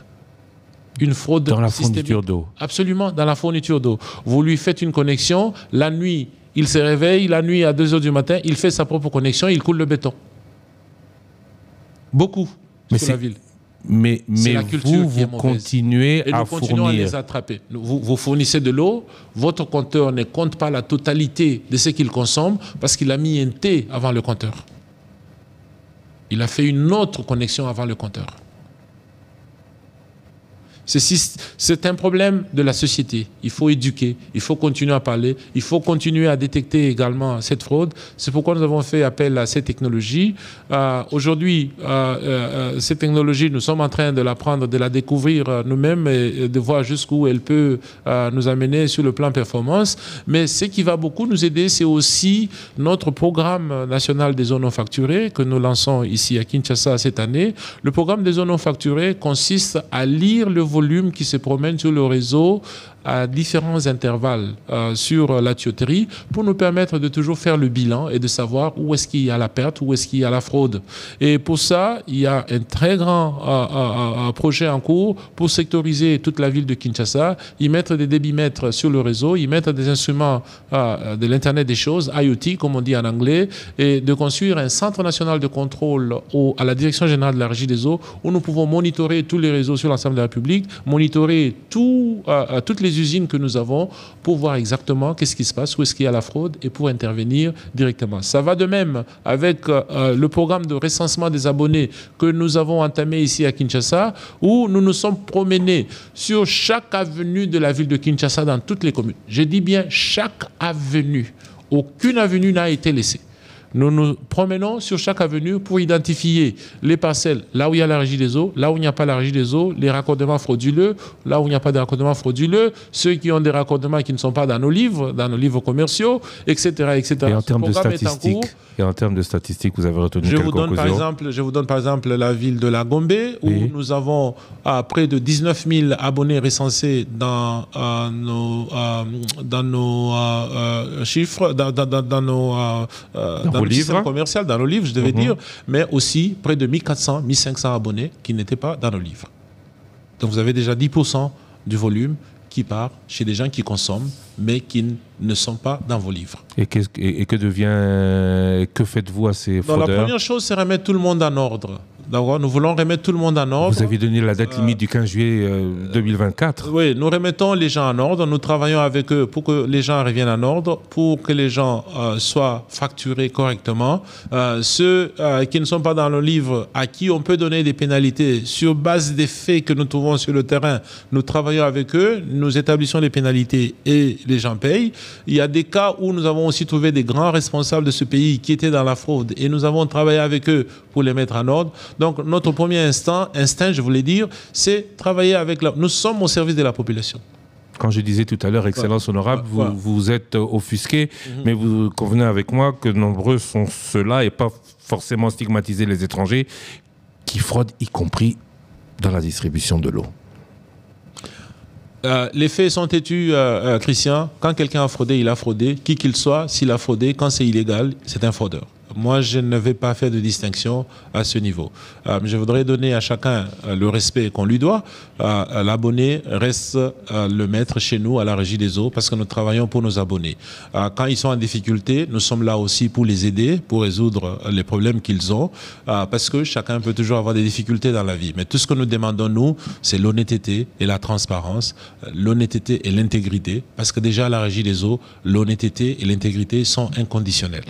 [SPEAKER 2] Une fraude
[SPEAKER 1] dans la fourniture d'eau.
[SPEAKER 2] Absolument, dans la fourniture d'eau. Vous lui faites une connexion, la nuit, il se réveille, la nuit à 2 h du matin, il fait sa propre connexion, il coule le béton. Beaucoup sur la ville.
[SPEAKER 1] Mais vous continuez à fournir. Et nous continuons à
[SPEAKER 2] les attraper. Vous fournissez de l'eau, votre compteur ne compte pas la totalité de ce qu'il consomme parce qu'il a mis un T avant le compteur. Il a fait une autre connexion avant le compteur. C'est un problème de la société. Il faut éduquer, il faut continuer à parler, il faut continuer à détecter également cette fraude. C'est pourquoi nous avons fait appel à cette technologie. Aujourd'hui, cette technologie, nous sommes en train de l'apprendre, de la découvrir nous-mêmes et de voir jusqu'où elle peut nous amener sur le plan performance. Mais ce qui va beaucoup nous aider, c'est aussi notre programme national des zones non facturées que nous lançons ici à Kinshasa cette année. Le programme des zones non facturées consiste à lire le volume qui se promène sur le réseau à différents intervalles sur la tuyauterie pour nous permettre de toujours faire le bilan et de savoir où est-ce qu'il y a la perte, où est-ce qu'il y a la fraude. Et pour ça, il y a un très grand projet en cours pour sectoriser toute la ville de Kinshasa, y mettre des débitmètres sur le réseau, y mettre des instruments de l'Internet des choses, IoT comme on dit en anglais, et de construire un centre national de contrôle à la Direction générale de la Régie des eaux où nous pouvons monitorer tous les réseaux sur l'ensemble de la République, monitorer toutes les usines que nous avons pour voir exactement qu'est-ce qui se passe, où est-ce qu'il y a la fraude et pour intervenir directement. Ça va de même avec le programme de recensement des abonnés que nous avons entamé ici à Kinshasa où nous nous sommes promenés sur chaque avenue de la ville de Kinshasa dans toutes les communes. Je dis bien chaque avenue. Aucune avenue n'a été laissée. Nous nous promenons sur chaque avenue pour identifier les parcelles, là où il y a la régie des eaux, là où il n'y a pas la régie des eaux, les raccordements frauduleux, là où il n'y a pas de raccordements frauduleux, ceux qui ont des raccordements qui ne sont pas dans nos livres commerciaux, etc. etc.
[SPEAKER 1] Et en termes de statistiques, vous avez retenu quelles conclusions?
[SPEAKER 2] Je vous donne par exemple la ville de la Gombe, où nous avons près de 19 000 abonnés recensés dans nos chiffres, dans nos système commercial, dans nos livres, je devais dire, mais aussi près de 1400, 1500 abonnés qui n'étaient pas dans nos livres. Donc vous avez déjà 10% du volume qui part chez des gens qui consomment, mais qui ne sont pas dans vos livres.
[SPEAKER 1] Et que faites-vous à ces fraudeurs?
[SPEAKER 2] La première chose, c'est remettre tout le monde en ordre. Nous voulons remettre tout le monde en ordre.
[SPEAKER 1] Vous avez donné la date limite du 15 juillet 2024.
[SPEAKER 2] Oui, nous remettons les gens en ordre. Nous travaillons avec eux pour que les gens reviennent en ordre, pour que les gens soient facturés correctement. Ceux qui ne sont pas dans le livre, à qui on peut donner des pénalités sur base des faits que nous trouvons sur le terrain, nous travaillons avec eux, nous établissons les pénalités et les gens payent. Il y a des cas où nous avons aussi trouvé des grands responsables de ce pays qui étaient dans la fraude et nous avons travaillé avec eux pour les mettre en ordre. Donc, notre premier instinct, je voulais dire, c'est travailler avec Nous sommes au service de la population.
[SPEAKER 1] Quand je disais tout à l'heure, Excellence honorable, vous êtes offusqué, mais vous convenez avec moi que nombreux sont ceux-là, et pas forcément stigmatiser les étrangers, qui fraudent, y compris dans la distribution de l'eau.
[SPEAKER 2] Les faits sont têtus, Christian. Quand quelqu'un a fraudé, il a fraudé. Qui qu'il soit, s'il a fraudé, quand c'est illégal, c'est un fraudeur. moi, je ne vais pas faire de distinction à ce niveau. Je voudrais donner à chacun le respect qu'on lui doit. L'abonné reste le maître chez nous à la Régie des eaux parce que nous travaillons pour nos abonnés. Quand ils sont en difficulté, nous sommes là aussi pour les aider, pour résoudre les problèmes qu'ils ont, parce que chacun peut toujours avoir des difficultés dans la vie. Mais tout ce que nous demandons, nous, c'est l'honnêteté et la transparence, l'honnêteté et l'intégrité, parce que déjà à la Régie des eaux, l'honnêteté et l'intégrité sont inconditionnelles.